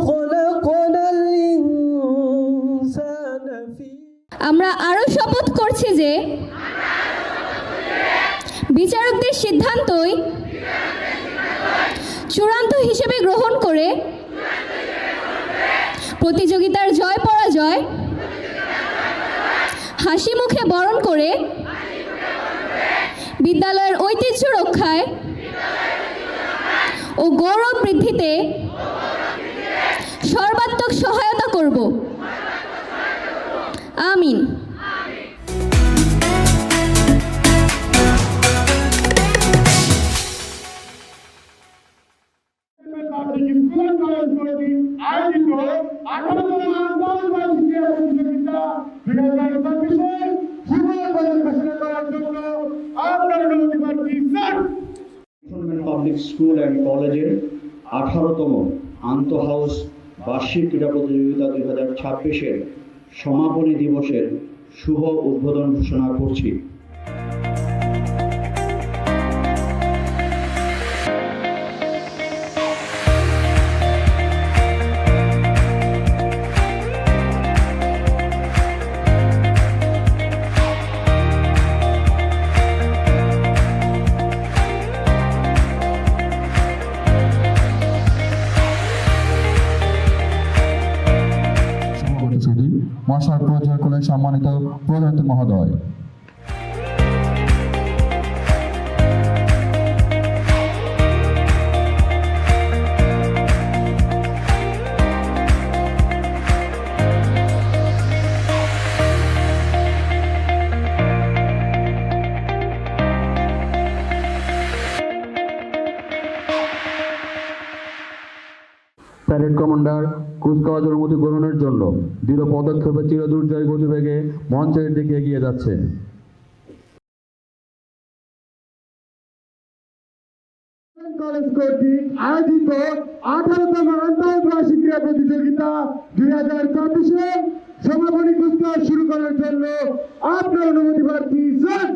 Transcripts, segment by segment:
خلقنا الإنسان في আমরা আরো শপথ করছি যে বিচারকদের সিদ্ধান্তই চূড়ান্ত হিসেবে গ্রহণ করে প্রতিযোগিতার জয় পরাজয় হাসি মুখে বরণ করে বিদ্যালয়ের ঐতিহ্য রক্ষায় ও গৌরব বৃদ্ধিতে সর্বাত্মক সহায়তা করব। আমিন। পাবলিক স্কুল অ্যান্ড কলেজের 18তম আন্তঃহাউস বার্ষিক ক্রীড়া প্রতিযোগিতা 2026-এর সমাপনী দিবসের শুভ উদ্বোধন ঘোষণা করছি। মশার প্রচার করলেন সম্মানিত প্রধান মহোদয়। প্যারেড কমান্ডার কুচকাওয়াজ অনুমতি গ্রহণের জন্য দৃঢ় পদক্ষেপে চিরদুর্জয় গতিবেগে মঞ্চের দিকে এগিয়ে যাচ্ছে। কলেজ কর্তৃক আয়োজিত 18তম আন্তর্বার্ষিক ক্রীড়া প্রতিযোগিতা 2024-এর সমাপনী কুচকাওয়াজ শুরু করার জন্য আপনার অনুমতি প্রার্থী স্যার।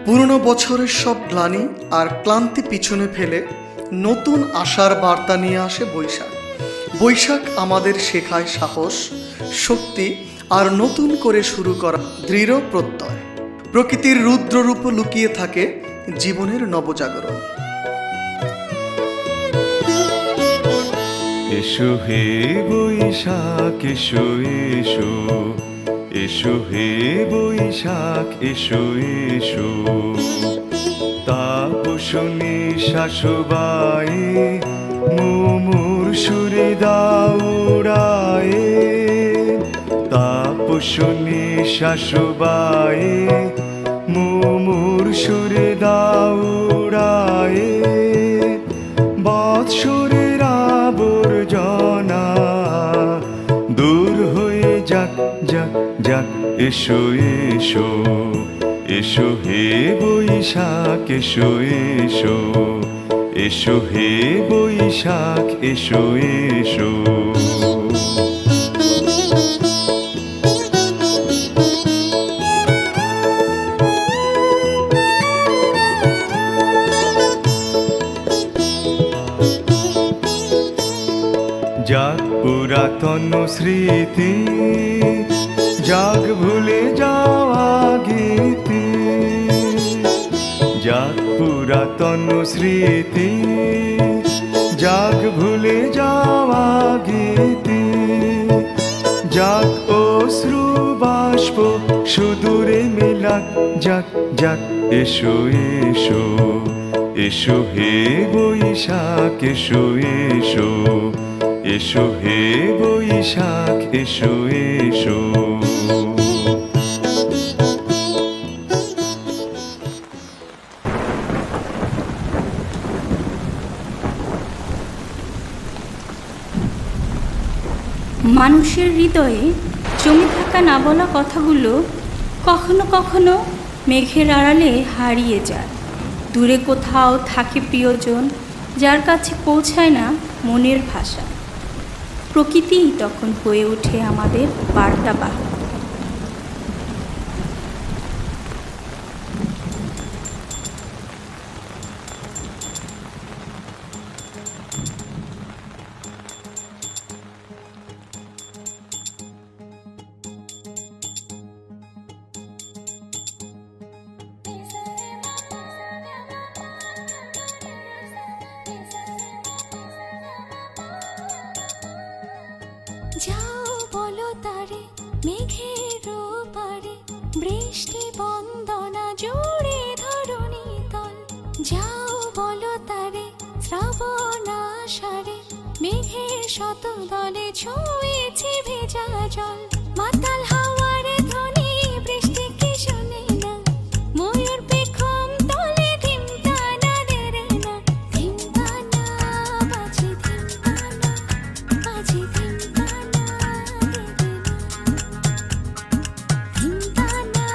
পুরনো বছরের সব গ্লানি আর ক্লান্তি পিছনে ফেলে নতুন আশার বার্তা নিয়ে আসে বৈশাখ। বৈশাখ আমাদের শেখায় সাহস, শক্তি আর নতুন করে শুরু করা দৃঢ় প্রত্যয়। প্রকৃতির রুদ্ররূপ লুকিয়ে থাকে জীবনের নবজাগরণ। এসো হে বৈশাখ এসো এসো, এসো হে বৈশাখ এসো এসো। তাপসনী শাশুবায়ে মুমুর সুরে দাউড়ায়ে। তাপসনী শাশুবায়ে মুমুর সুরে দাউড়ায়ে। বৎসরের আবর্জনা দূর হয়ে যাক যাক যাক। এসো এসো, এসো হে বৈশাখ এসো এসো, এসো হে বৈশাখ এসো এসো। যাক পুরাতন স্মৃতি, যাক ভুলে যাওয়া গীতি। যাক পুরাতন স্মৃতি, যাক ভুলে যাওয়া গীতি। যাক অশ্রু বাষ্প সুদূরে মেলাক যাক যাক। এসো এসো, এসো হে বৈশাখ এসো এসো, এসো হে বৈশাখ এসো এসো। মানুষের হৃদয়ে জমে থাকা না বলা কথাগুলো কখনো কখনো মেঘের আড়ালে হারিয়ে যায়। দূরে কোথাও থাকে প্রিয়জন, যার কাছে পৌঁছায় না মনের ভাষা। প্রকৃতিই তখন হয়ে ওঠে আমাদের বার্তাবাহক। যাও বলো তারে মেঘের পারে, বৃষ্টি বন্দনা জোড়ে ধরণী তল। যাও বলো তারে শ্রাবণ আষাঢ়ে, মেঘের শত দলে ছুঁয়েছে ভেজা জল। মাতাল হাওয়ার ধ্বনি বৃষ্টি কি শোনে না, ময়ূর পেখম তলে ধিমতানা দেরে না। ধিমতানা বাজে ধিমতানা বাজে ধিমতানা দেরে না। ধিমতানা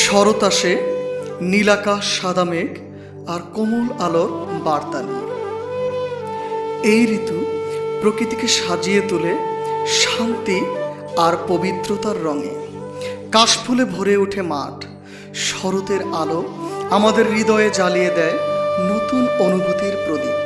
শরৎ আসে নীলাকাশ সাদা মেঘ আর কোমল আলোর বার্তা নিয়ে। এই ঋতু প্রকৃতিকে সাজিয়ে তোলে শান্তি আর পবিত্রতার রঙে। কাশফুলে ভরে ওঠে মাঠ, শরতের আলো আমাদের হৃদয়ে জ্বালিয়ে দেয় নতুন অনুভূতির প্রদীপ।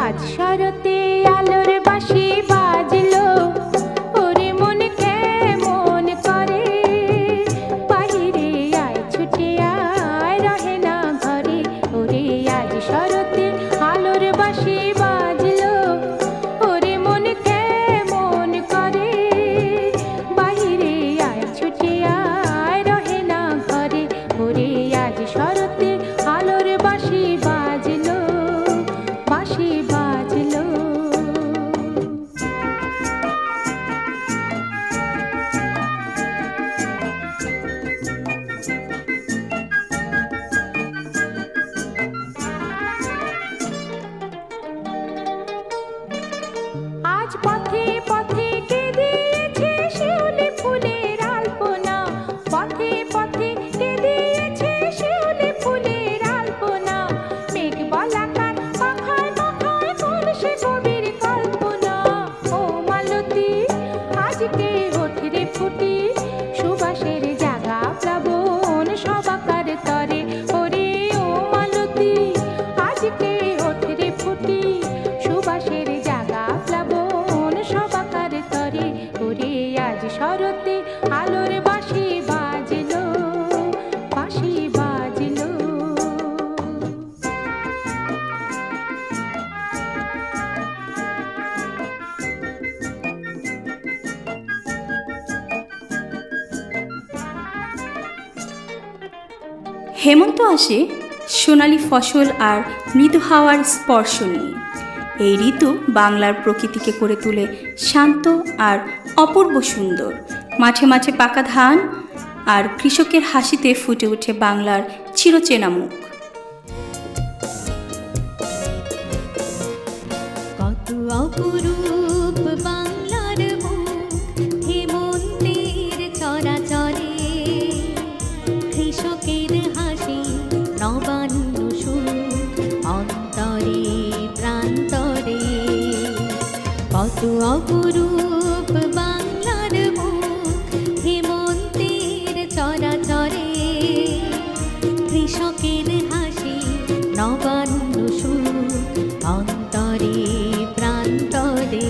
আজ শরতে আলোর বাঁশি বাজলো, ওরে মন কেমন করে, বাহিরে আয় ছুটে আয় রহে না ঘরে। ওরে আজ শরতে আলোর বাঁশি বাজলো, ওরে মন কেমন করে, বাহিরে আয় ছুটে আয় রহে না ঘরে। ওরে আজ শরতে আলোর বাঁশি বাজলো, বাঁশি বাজলো। আজ পথে পথে কে দিয়েছে শিউলি ফুলের আলপনা, পথে পথে কে দিয়েছে শিউলি ফুলের আলপনা। মেঘ বলাকার পাখায় পাখায় কোন সে গভীর কল্পনা। ও মালতী আজকে ওঠরে ফুটি, সুবাসের জাগা প্লাবন সবাকার তরে। ওরে ও মালতী আজকে ওঠরে ফুটি, সুবাসের জাগা প্লাবন সবাকার তরে। ওরে আজ শরতে আলোর বাঁশি বাজলো, বাঁশি বাজলো। হেমন্ত আসে সোনালি ফসল আর মৃদু হাওয়ার স্পর্শ নিয়ে। এই ঋতু বাংলার প্রকৃতিকে করে তোলে শান্ত আর অপূর্ব সুন্দর। মাঠে মাঠে পাকা ধান আর কৃষকের হাসিতে ফুটে ওঠে বাংলার চিরচেনা মুখ। কত অপরূপ বাংলার মুখ, হেমন্তের চরাচরে, কৃষকের হাসি নবান্ন সুখ অন্তরে প্রান্তরে। কত অপরূপ বাংলার মুখ, হেমন্তের চরাচরে, কৃষকের হাসি নবান্ন সুখ অন্তরে প্রান্তরে।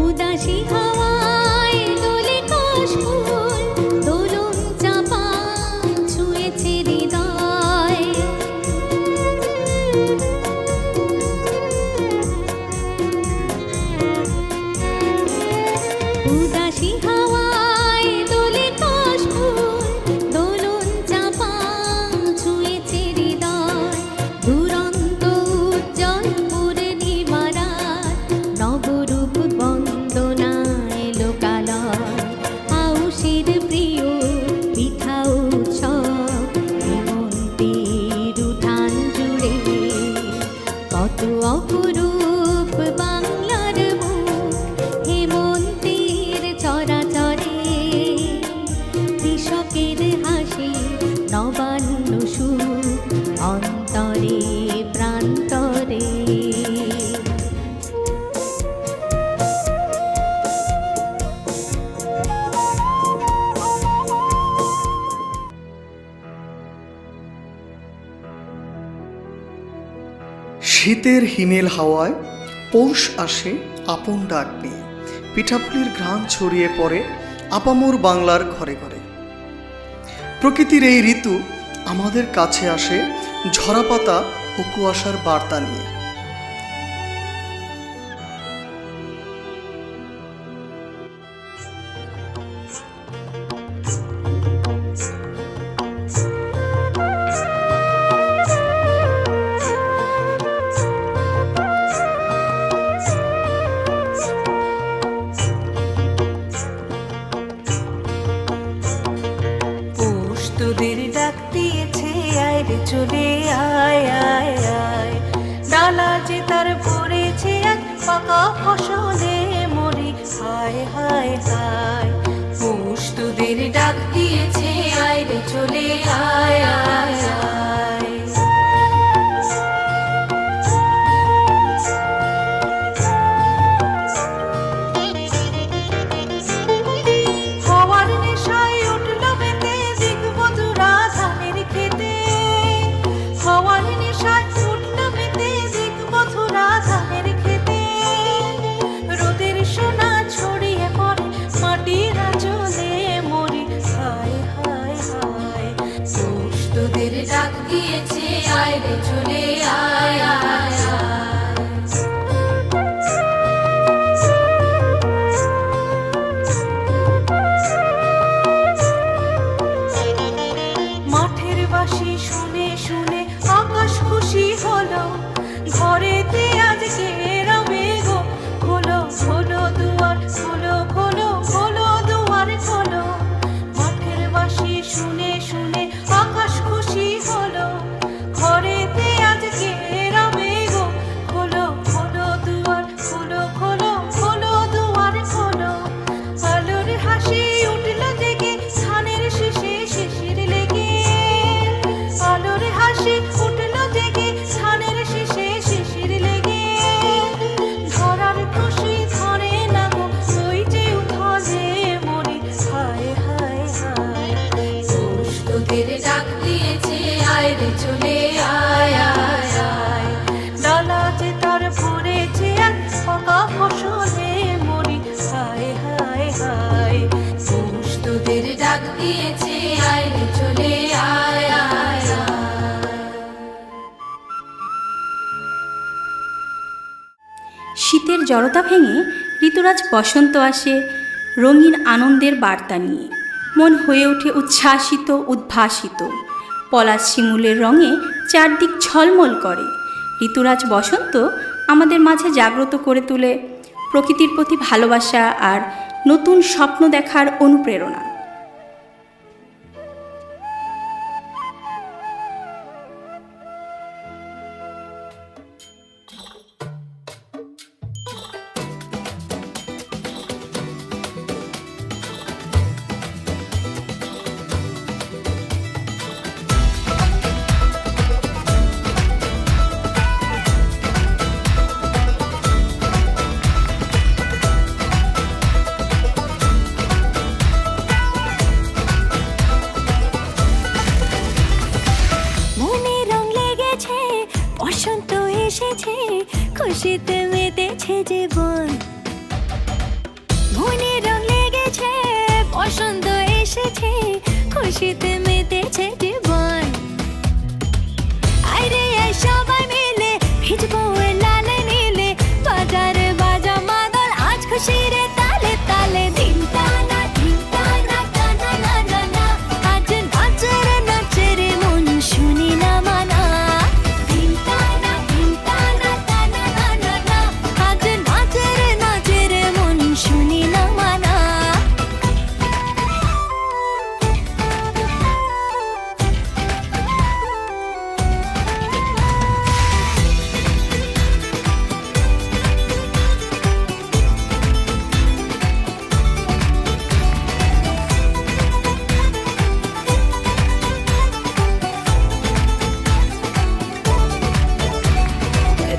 উদাসী হাওয়ায় দোলে কাশফুল, দোলন চাপা ছুঁয়েছে হৃদয়। উদাসী হাওয়ায় দোলে কাশফুল, দোলন চাপা ছুঁয়েছে হৃদয়। দুরন্ত উজ্জ্বল পূর্ণিমা রাত, নবরূপ বন্দনা এলো কালয়। আউশের প্রিয় পিঠা উৎসব, হেমন্তের উঠান জুড়ে। কত অপরূপ বাংলার মুখ, হেমন্তের চরাচরে, কৃষকের হাসি নবান্ন সুখ অন্তরে প্রান্তরে। শীতের হিমেল হাওয়ায় পৌষ আসে আপন ডাক নিয়ে। পিঠাপুলির ঘ্রাণ ছড়িয়ে পড়ে আপামোর বাংলার ঘরে ঘরে। প্রকৃতির এই ঋতু আমাদের কাছে আসে ঝরাপাতা ও কুয়াশার বার্তা নিয়ে। তোদের ডাক দিয়েছে, আয় রে চলে আয় আয় আয়। ডালা যে তার ভরেছে এক পাকা ফসলে মরি, হায় হায় হায়। পৌষ তোদের ডাক দিয়েছে, আয় রে চলে আয় আয় আয়। হওয়ার নেশায় উঠল মেতে দিগমধুরা ধানের খেতে। হওয়ার নেশায় উঠল মেতে দিগমধুরা ধানের খেতে। রোদের সোনা ছড়িয়ে পড়ে মাটির আঁচলে মরি, হায় হায় হায়। পৌষ তোদের ডাক দিয়েছে, আয় রে চলে আয় আয় আয়। মাঠের বাঁশি শুনে শুনে আকাশ খুশি হলো, ঘরেতে আজকে রবে গো খোলো খোলো দুয়ার, খোলো খোলো খোলো দুয়ার খোলো। মাঠের বাঁশি শুনে শুনে আকাশ খুশি হলো, ঘরেতে আজকে রবে গো খোলো খোলো দুয়ার, খোলো খোলো খোলো দুয়ার খোলো। আলোর হাসি উঠল জেগে ধানের শেষে শিশির লেগে। আলোর হাসি উঠল জেগে ধানের শেষে শিশির লেগে। ধরার খুশি ধরে না গো ওই যে উঠলে মরি, হায় হায় হায়। পৌষ তোদের ডাক দিয়েছে, আয় রে চলে আয় আয় আয়। ডালা যে তার ভরেছে এক পাকা ফসলে মরি, হায় হায় হায়। পৌষ তোদের ডাক দিয়েছে, আয় রে চলে আয় আয় আয়। শীতের জড়তা ভেঙে ঋতুরাজ বসন্ত আসে রঙিন আনন্দের বার্তা নিয়ে। মন হয়ে ওঠে উচ্ছ্বাসিত উদ্ভাসিত। পলাশ শিমুলের রঙে চারদিক ঝলমল করে। ঋতুরাজ বসন্ত আমাদের মাঝে জাগ্রত করে তোলে প্রকৃতির প্রতি ভালোবাসা আর নতুন স্বপ্ন দেখার অনুপ্রেরণা। মনে রং লেগেছে, বসন্ত এসেছে, খুশিতে মেতেছে জীবন। মনে রং লেগেছে, বসন্ত এসেছে, খুশিতে মেতেছে জীবন। আরে সবাই মিলে ভিজবো লাল নীলে, বাজারে বাজা মাদল আজ খুশির তালে তালে। দিন টানা টানা না না না, আজ নাচের নাচের মন শুনি না মানা। দিন টানা টানা না না না, আজ নাচের নাচের মন শুনি না মানা।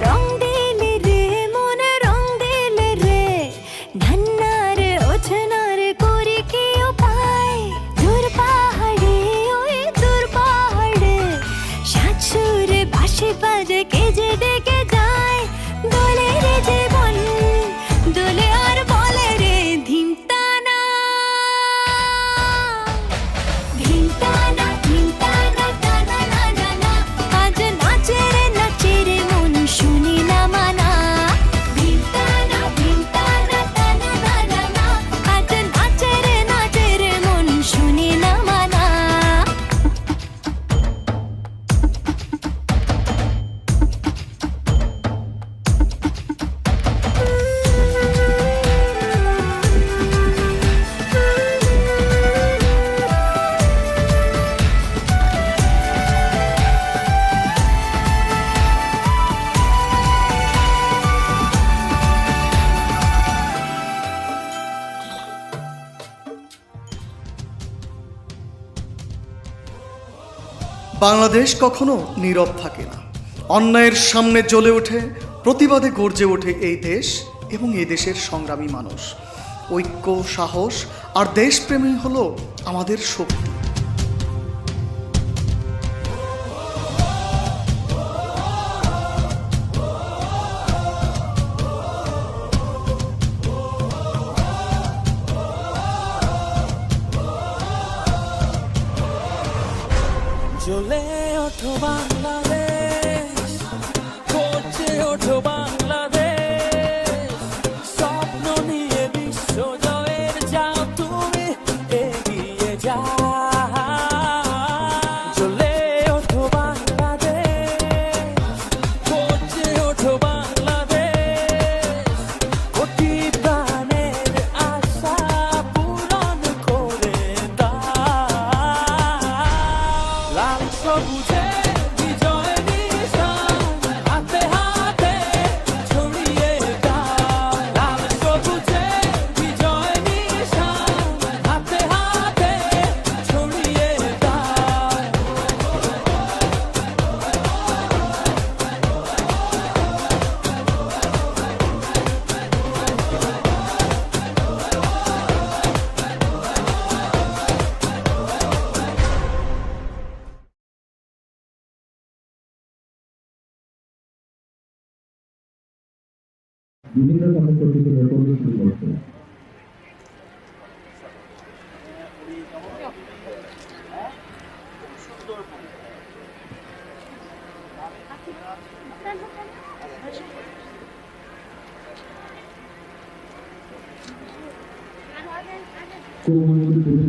রং দিলে রে মনে রং দিলে রে, ধান্নার ওছনার করে কি উপায়। দূর পাহাড়ে ওই দূর পাহাড়ে, সাত সুরে বাঁশি বাজে কে যে ডেকে যায়। দোলে রে জীবন দোলে আর বলে রে বাংলাদেশ কখনো নীরব থাকে না। অন্যায়ের সামনে জ্বলে ওঠে, প্রতিবাদে গর্জে ওঠে এই দেশ এবং এই দেশের সংগ্রামী মানুষ। ঐক্য, সাহস আর দেশপ্রেমী হলো আমাদের শক্তি। জ্বলে ওঠো বাংলাদেশ, গর্জে ওঠো বাংলাদেশ, স্বপ্ন নিয়ে বিশ্ব জয়ের যাও তুমি এগিয়ে যাও। জ্বলে ওঠো বাংলাদেশ, গর্জে ওঠো বাংলাদেশ, কোটি প্রাণের আশা পূরণ করে দাও। লাল সবুজে বিজয় নিশান হাতে হাতে ছড়িয়ে দাও। লাল সবুজে বিজয় নিশান হাতে হাতে ছড়িয়ে দাও। বিভিন্ন সংস্কৃতিকে প্রদর্শন করছে।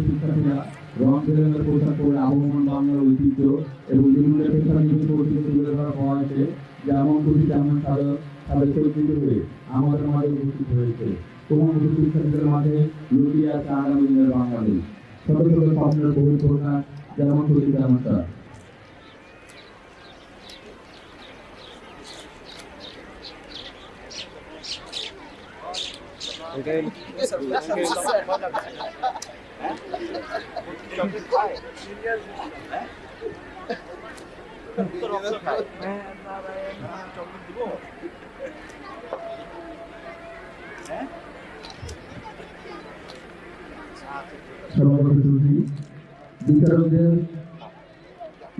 শিক্ষার্থীরা রং বেরঙের পোশাক পরে আবহমান বাংলার ঐতিহ্য এবং বিভিন্ন পেশা নিয়ে পরিচিতি তুলে ধরা হয়েছে। যেমন খুশি তেমন তাদের সজ্জিত হয়ে আমাদের মাঝে উপস্থিত হয়েছে। তোমার শিক্ষার্থীদের মাঝে লুকিয়ে আছে আগামী দিনের বাংলাদেশ। ছোট ছোট স্বপ্নের বহু প্রকাশ, যেমন খুশি তেমন তার। বিচারকদের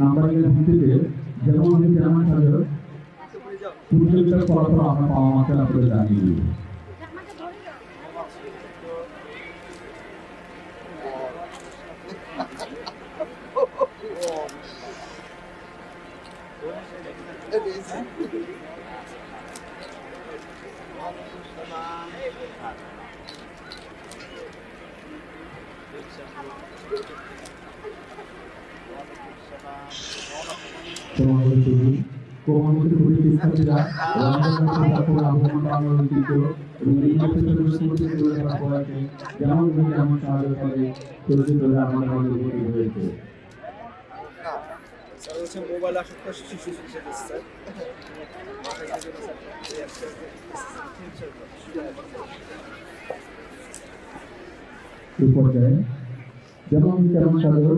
নাম্বারিংয়ের ভিত্তিতে যেমন তেমন সাজা পুরুষের ফলাফল আমরা পাওয়া মাত্র আপনাদের জানিয়ে দিব। শিক্ষার্থীরা যেমন যেমন সাহায্য করে আমাদের মধ্যে উপস্থিত হয়েছে। মোবাইল আসক্ত শিশু স্যার পর্যায়ে যেমন তেমন সাহায্য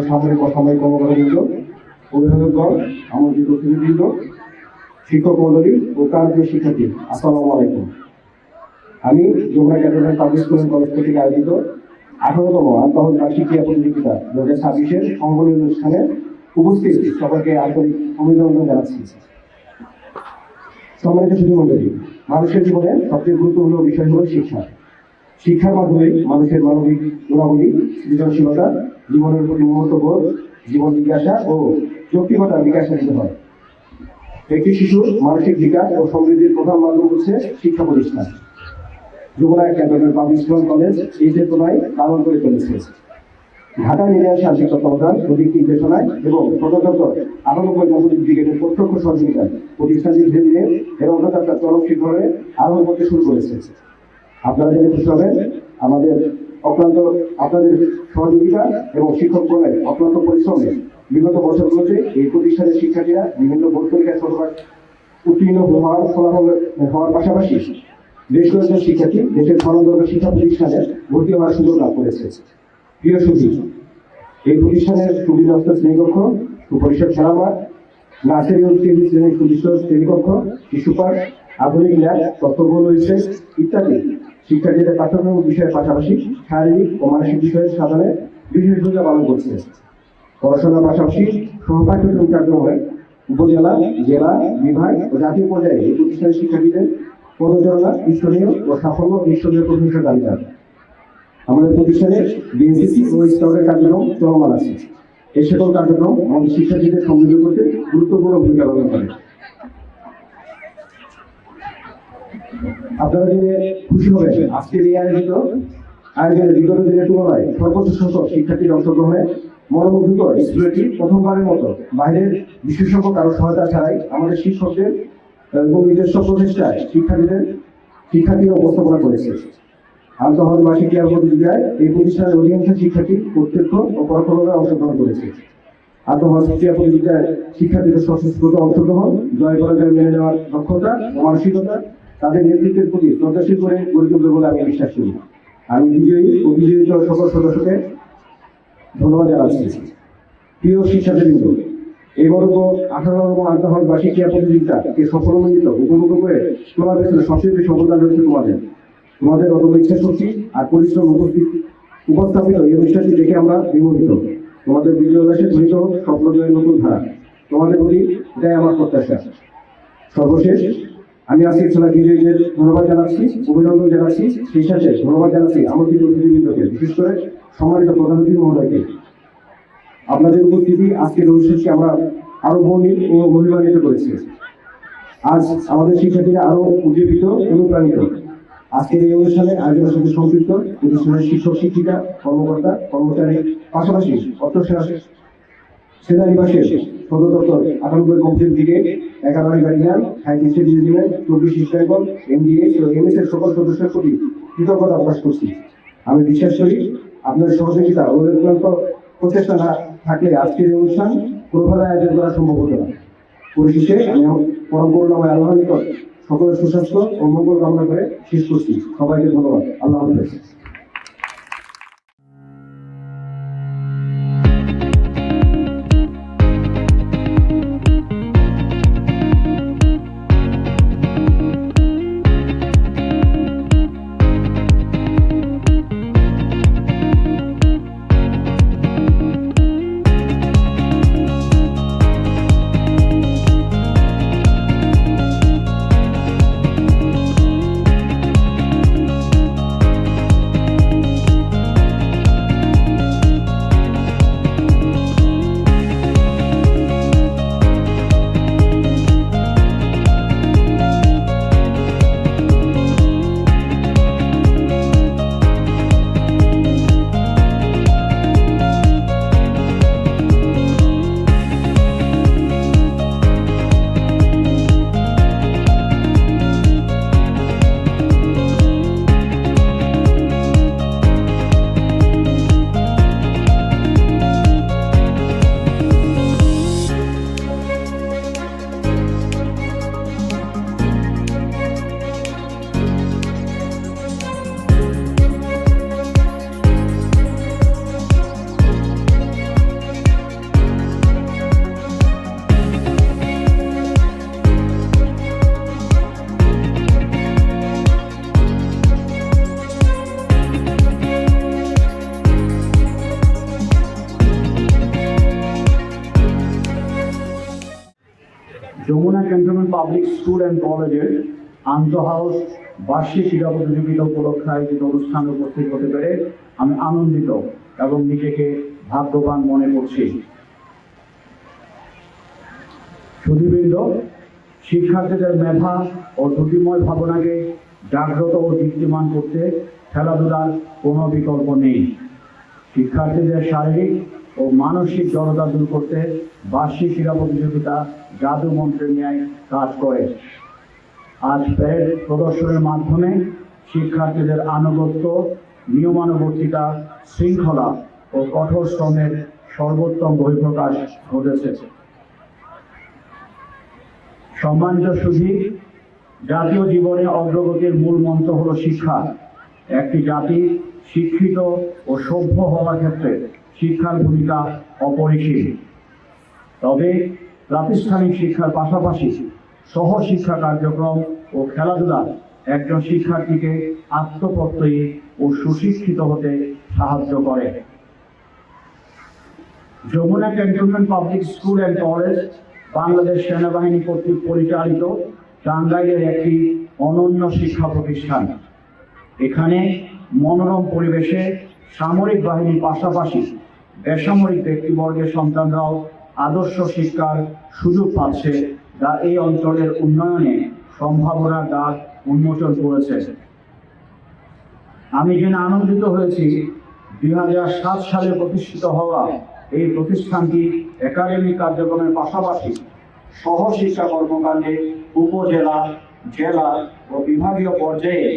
সামরিক অসামরিক কর্মকর্তাবৃন্দ, অভিভাবকগণ, আমন্ত্রিত অতিথিবৃন্দ, শিক্ষক মণ্ডলী ও প্রান্তীয় শিক্ষার্থী, আসসালামু আলাইকুম। আমি Jamuna cantonment public school and college কর্তৃক আয়োজিত 18তম আন্তঃবার্ষিক ক্রীড়া প্রতিযোগিতা 2026-এর সমাপনী অনুষ্ঠানে উপস্থিত সবাইকে আন্তরিক অভিনন্দন জানাচ্ছি। সম্মানিত সুধীমণ্ডলী, মানুষের জীবনে সবচেয়ে গুরুত্বপূর্ণ বিষয় হল শিক্ষা। শিক্ষার মাধ্যমে মানুষের মানবিক গুণাবলী, সৃজনশীলতা, জীবনের প্রতি মমত্ববোধ, জীবন জিজ্ঞাসা ও যৌক্তিকতার বিকাশ সাধিত হয়। একটি শিশুর মানসিক বিকাশ ও সমৃদ্ধির প্রধান মাধ্যম হচ্ছে শিক্ষা প্রতিষ্ঠান। যমুনায় ক্যান্টনমেন্ট পাবলিক স্কুল কলেজ এই চেতনায় পালন করে চলেছে। ঢাকা মিডিয়ার সার্বিক তত্ত্বাবধান, প্রযুক্তি নির্দেশনায় এবং প্রজাতন্ত্র 98 কম্পিউটার ব্রিগেডের প্রত্যক্ষ সহযোগিতায় প্রতিষ্ঠানটি ধীরে ধীরে এর অগ্রযাত্রা চরম শিখরে আরম্ভ করতে শুরু করেছে। আপনারা জেনে খুশি হবেন, আপনাদের সহযোগিতা এবং শিক্ষকগণের অক্লান্ত পরিশ্রমে বিগত বছরগুলোতে এই প্রতিষ্ঠানের শিক্ষার্থীরা বিভিন্ন বোর্ড পরীক্ষায় শতভাগ উত্তীর্ণ হওয়ার পাশাপাশি বেশ কয়েকজন শিক্ষার্থী দেশের স্বনামধন্য শিক্ষা প্রতিষ্ঠানে ভর্তি হওয়ার সুযোগ লাভ করেছে। প্রিয় সুধী, এই প্রতিষ্ঠানের সুবিন্যস্ত শ্রেণীকক্ষ, সুপরিসর খেলামাঠ, নার্সারি ও কেজি শ্রেণীর সুদৃশ্য শ্রেণীকক্ষ, শিশু পার্ক, আধুনিক ল্যাব, তত্ত্ববহুল রয়েছে ইত্যাদি শিক্ষার্থীদের পাঠ্যক্রম বিষয়ের পাশাপাশি শারীরিক ও মানসিক বিষয়ের সাধনে বিশেষ ভূমিকা পালন করছে। পড়াশোনার পাশাপাশি সহপাঠ্যক্রম কার্যক্রমে উপজেলা, জেলা, বিভাগ ও জাতীয় পর্যায়ে এই প্রতিষ্ঠানের শিক্ষার্থীদের পদচারণা ঈশ্বরীয় ও সাফল্য ঈশ্বরীয় প্রশংসার দাবিদার। আমাদের প্রতিষ্ঠানে বিএনসিসি ও স্কাউটের কার্যক্রম চলমান আছে। এই সকল কার্যক্রম আমাদের শিক্ষার্থীদের সমৃদ্ধ করতে গুরুত্বপূর্ণ ভূমিকা পালন করে। আপনারা জেনে খুশি হবেন, আজকের এই আয়োজনে বিগত দিনের তুলনায় সর্বোচ্চ সংখ্যক শিক্ষার্থীর অংশগ্রহণে মনোমুগ্ধকর স্কুলটি প্রথমবারের মতো বাইরের বিশেষজ্ঞ কারো সহায়তা ছাড়াই আমাদের শিক্ষকদের এবং নিজস্ব প্রচেষ্টায় শিক্ষার্থীরা উপস্থাপনা করেছে। আন্তঃবার্ষিক ক্রীড়া প্রতিযোগিতায় এই প্রতিষ্ঠানের অধিকাংশ শিক্ষার্থী প্রত্যক্ষ ও পরোক্ষভাবে অংশগ্রহণ করেছে। আন্তঃবার্ষিক ক্রীড়া প্রতিযোগিতায় শিক্ষার্থীদের স্বতঃস্ফূর্ত অংশগ্রহণ, জয় পরাজয় মেনে নেওয়ার দক্ষতা ও মানসিকতা তাদের নেতৃত্বের প্রতি শ্রদ্ধাশীল করে গড়ে তুলবে বলে আমি বিশ্বাস করি। আমি বিজয়ী ও বিজয়িত সকল সদস্যকে ধন্যবাদ জানাচ্ছি। প্রিয় শিক্ষার্থীবৃন্দ, এই বর্গ 18তম আন্তঃবার্ষিক ক্রীড়া প্রতিযোগিতাকে সফলমণ্ডিত উপভোগ করে তোলার পেছনে সবচেয়ে বেশি অবদান রয়েছে তোমাদের অদম্য ইচ্ছা শক্তি আর পরিশ্রম উপস্থাপিত এই অনুষ্ঠানটি দেখে আমরা বিমোহিত। তোমাদের বিজয় উল্লাসে ধ্বনিত স্বপ্ন জয়ের নতুন ধারা, তোমাদের প্রতি এটাই আমার প্রত্যাশা। সর্বশেষ আমি আজকে খেলা বিজয়ীদের ধন্যবাদ জানাচ্ছি, অভিনন্দন জানাচ্ছি। সেই সাথে ধন্যবাদ জানাচ্ছি আমন্ত্রিত অতিথিবৃন্দকে, বিশেষ করে সম্মানিত প্রধান অতিথি মহোদয়কে। আপনাদের উপস্থিতি আজকের অনুষ্ঠানকে আমরা আরো বর্ণিল ও মহিমান্বিত করেছি। আজ আমাদের শিক্ষার্থীরা আরো উজ্জীবিত, অনুপ্রাণিত। আজকের এই অনুষ্ঠানে আয়োজনের সাথে সম্পৃক্ত প্রতিষ্ঠানের শিক্ষক, শিক্ষিকা, কর্মকর্তা, কর্মচারী, পাশাপাশি অর্থ সেনানিবাসের সদর দপ্তর 98 কমপ্লিট দিকে 11 গার্ডিয়ান, 35 রেজিমেন্ট, 24 ইস্টাইগল, এমডিএ ও এমএস এর সকল সদস্যের প্রতি কৃতজ্ঞতা প্রকাশ করছি। আমি বিশ্বাস করি আপনাদের সহযোগিতা ও প্রচেষ্টা না থাকলে আজকের এই অনুষ্ঠান কোনোভাবে আয়োজন করা সম্ভব হতো না। পরিশেষে আমি পরম করুণাময় আল্লাহর নিকট সকলের সুস্বাস্থ্য ও মঙ্গল কামনা করে শেষ করছি। সবাইকে ধন্যবাদ। আল্লাহ হাফেজ। Jamuna cantonment public school and কলেজের আন্তঃ হাউস বার্ষিক ক্রীড়া প্রতিযোগিতা উপলক্ষে আয়োজিত অনুষ্ঠানে উপস্থিত হতে পেরে আমি আনন্দিত এবং নিজেকে ভাগ্যবান মনে করছি। সুধীবৃন্দ, শিক্ষার্থীদের মেধা ও ত্রুটিময় ভাবনাকে জাগ্রত ও দীপ্তিমান করতে খেলাধুলার কোনো বিকল্প নেই। শিক্ষার্থীদের শারীরিক ও মানসিক জড়তা দূর করতে বার্ষিক ক্রীড়া প্রতিযোগিতা জাদু মন্ত্রের ন্যায় কাজ করে। আজ প্যারেড প্রদর্শনের মাধ্যমে শিক্ষার্থীদের আনুগত্য, নিয়মানুবর্তিতা, শৃঙ্খলা ও কঠোর শ্রমের সর্বোত্তম বহিঃপ্রকাশ ঘটেছে। সম্মানিত সুধী, জাতীয় জীবনে অগ্রগতির মূল মন্ত্র হলো শিক্ষা। একটি জাতি শিক্ষিত ও সভ্য হওয়ার ক্ষেত্রে শিক্ষার ভূমিকা অপরিসীম। তবে প্রাতিষ্ঠানিক শিক্ষার পাশাপাশি সহশিক্ষা কার্যক্রম ও খেলাধুলা একজন শিক্ষার্থীকে আত্মপ্রত্যয়ী ও সুশিক্ষিত হতে সাহায্য করে। Jamuna cantonment public school and college Bangladesh সেনাবাহিনী কর্তৃক পরিচালিত টাঙ্গাইলের একটি অনন্য শিক্ষা প্রতিষ্ঠান। এখানে মনোরম পরিবেশে সামরিক বাহিনীর পাশাপাশি বেসামরিক ব্যক্তিবর্গের সন্তানরাও আদর্শ শিক্ষার সুযোগ পাচ্ছে, যা এই অঞ্চলের উন্নয়নে সম্ভাবনার দ্বার উন্মোচন করেছে। আমি জেনে আনন্দিত হয়েছি 2007 সালে প্রতিষ্ঠিত হওয়া এই প্রতিষ্ঠানটি একাডেমিক কার্যক্রমের পাশাপাশি সহশিক্ষা কর্মকাণ্ডে উপজেলা, জেলা ও বিভাগীয় পর্যায়ে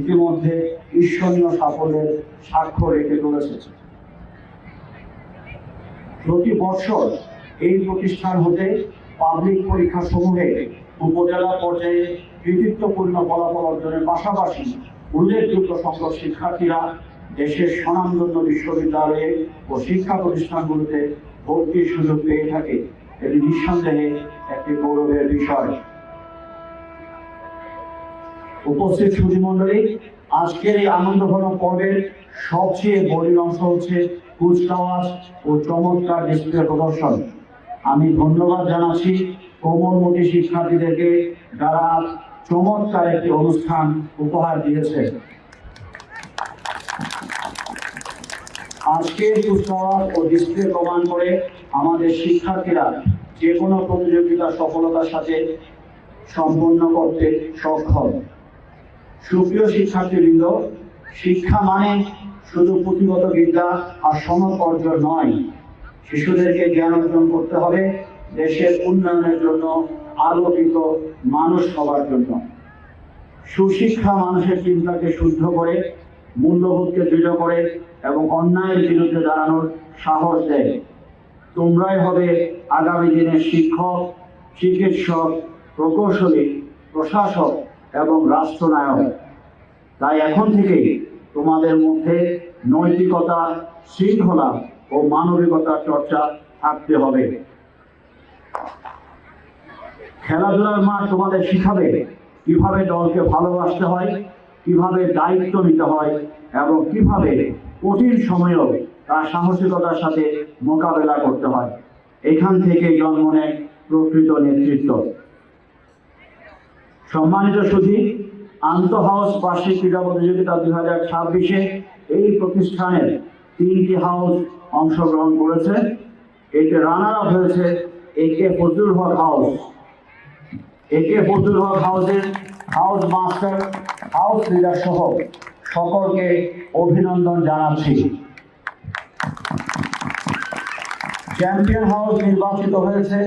ইতিমধ্যে ঈর্ষণীয় সাফল্যের স্বাক্ষর রেখে চলেছে। প্রতি বছর এই প্রতিষ্ঠান হতে পাবলিক পরীক্ষা সমূহে উপজেলা পর্যায়ে কৃতিত্বপূর্ণ ফলাফল অর্জনের পাশাপাশি উল্লেখযোগ্য সংখ্যক শিক্ষার্থীরা দেশের স্বনামধন্য বিশ্ববিদ্যালয়ে ও শিক্ষা প্রতিষ্ঠানগুলোতে ভর্তির সুযোগ পেয়ে থাকে। এটি নিঃসন্দেহে একটি গৌরবের বিষয়। উপস্থিত সুধীমণ্ডলী, আজকের এই আনন্দঘন পর্বের সবচেয়ে বড় অংশ হচ্ছে কুচকাওয়াজ ও চমৎকার ডিসপ্লে প্রদর্শন। আমি ধন্যবাদ জানাচ্ছি কোমলমতি শিক্ষার্থীদেরকে, যারা চমৎকার একটি অনুষ্ঠান উপহার দিয়েছে। আজকের কুচকাওয়াজ ও ডিসপ্লে প্রমাণ করে আমাদের শিক্ষার্থীরা যে কোনো প্রতিযোগিতা সফলতার সাথে সম্পন্ন করতে সক্ষম। সুপ্রিয় শিক্ষার্থীবৃন্দ, শিক্ষা মানে শুধু পুঁথিগত বিদ্যা আর সনদ অর্জন নয়। শিশুদেরকে জ্ঞান অর্জন করতে হবে দেশের উন্নয়নের জন্য, আলোকিত মানুষ হওয়ার জন্য। সুশিক্ষা মানুষের চিন্তাকে শুদ্ধ করে, মূল্যবোধকে দৃঢ় করে এবং অন্যায়ের বিরুদ্ধে দাঁড়ানোর সাহস দেয়। তোমরাই হবে আগামী দিনের শিক্ষক, চিকিৎসক, প্রকৌশলী, প্রশাসক এবং রাষ্ট্রনায়ক। তাই এখন থেকেই তোমাদের মধ্যে নৈতিকতা, শৃঙ্খলা ও মানবিকতার চর্চা থাকতে হবে। খেলাধুলার মাঠ তোমাদের শিখাবে কিভাবে দলকে ভালোবাসতে হয়, কিভাবে দায়িত্ব নিতে হয় এবং কিভাবে কঠিন সময়েও তার সাহসিকতার সাথে মোকাবেলা করতে হয়। এখান থেকে জন্ম নেয় প্রকৃত নেতৃত্ব। সম্মানিত সুধী, আন্তঃ হাউস বার্ষিক ক্রীড়া প্রতিযোগিতা 2026-এ এই প্রতিষ্ঠানের 3টি হাউস অংশগ্রহণ করেছে। এতে রানার আপ হয়েছে একে ফজলুল হক হাউস। একে ফজলুল হক হাউসের হাউস মাস্টার, হাউস লিডার সহ সকলকে অভিনন্দন জানাচ্ছি। চ্যাম্পিয়ন হাউস নির্বাচিত হয়েছে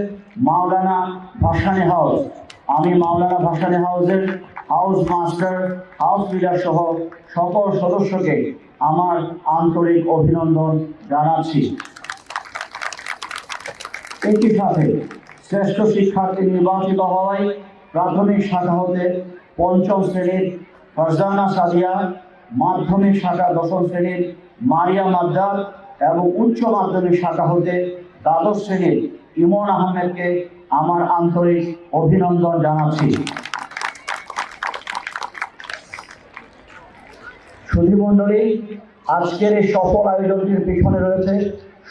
মাওলানা ভাসানী হাউস। আমি মাওলানা ভাসানী হাউসের হাউস মাস্টার, হাউস লিডার সহ সকল সদস্যকে আমার আন্তরিক অভিনন্দন জানাচ্ছি। একই সাথে শ্রেষ্ঠ শিক্ষার্থী নির্বাচিত হওয়ায় প্রাথমিক শাখা হতে 5ম শ্রেণীর ফারজানা সাদিয়া, মাধ্যমিক শাখা 10ম শ্রেণীর মারিয়া মাদ্দার এবং উচ্চ মাধ্যমিক শাখা হতে 12শ শ্রেণীর ইমন আহমেদকে আমার আন্তরিক অভিনন্দন জানাচ্ছি। সুধীমণ্ডলী, আজকের এই সফল আয়োজনটির পিছনে রয়েছে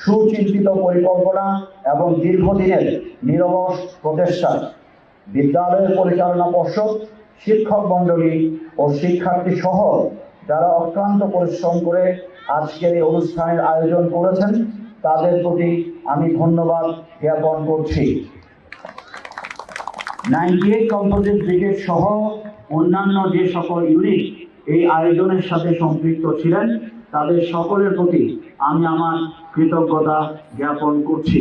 সুচিন্তিত পরিকল্পনা এবং দীর্ঘদিনের নিরলস প্রচেষ্টা। বিদ্যালয়ের পরিচালনা পর্ষদ, শিক্ষক মণ্ডলী ও শিক্ষার্থী সহ যারা অক্লান্ত পরিশ্রম করে আজকের এই অনুষ্ঠানের আয়োজন করেছেন তাদের প্রতি আমি ধন্যবাদ জ্ঞাপন করছি। 98 কম্পোজিট ব্রিগেড সহ অন্যান্য যে সকল ইউনিট এই আয়োজনের সাথে সম্পৃক্ত ছিলেন তাদের সকলের প্রতি আমি আমার কৃতজ্ঞতা জ্ঞাপন করছি।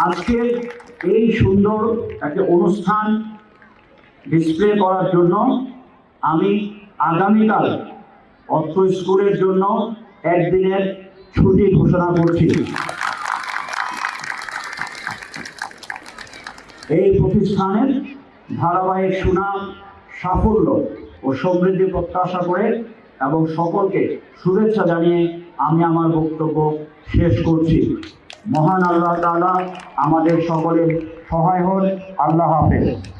আজকে এই সুন্দর একটা অনুষ্ঠান ডিসপ্লে করার জন্য আমি আগামীকাল অর্থ স্কুলের জন্য একদিনের ছুটি ঘোষণা করছি। এই প্রতিষ্ঠানের ধারাবাহিক সুনাম, সাফল্য ও সমৃদ্ধি প্রত্যাশা করে এবং সকলকে শুভেচ্ছা জানিয়ে আমি আমার বক্তব্য শেষ করছি। মহান আল্লাহ তাআলা আমাদের সকলের সহায় হন। আল্লাহ হাফেজ।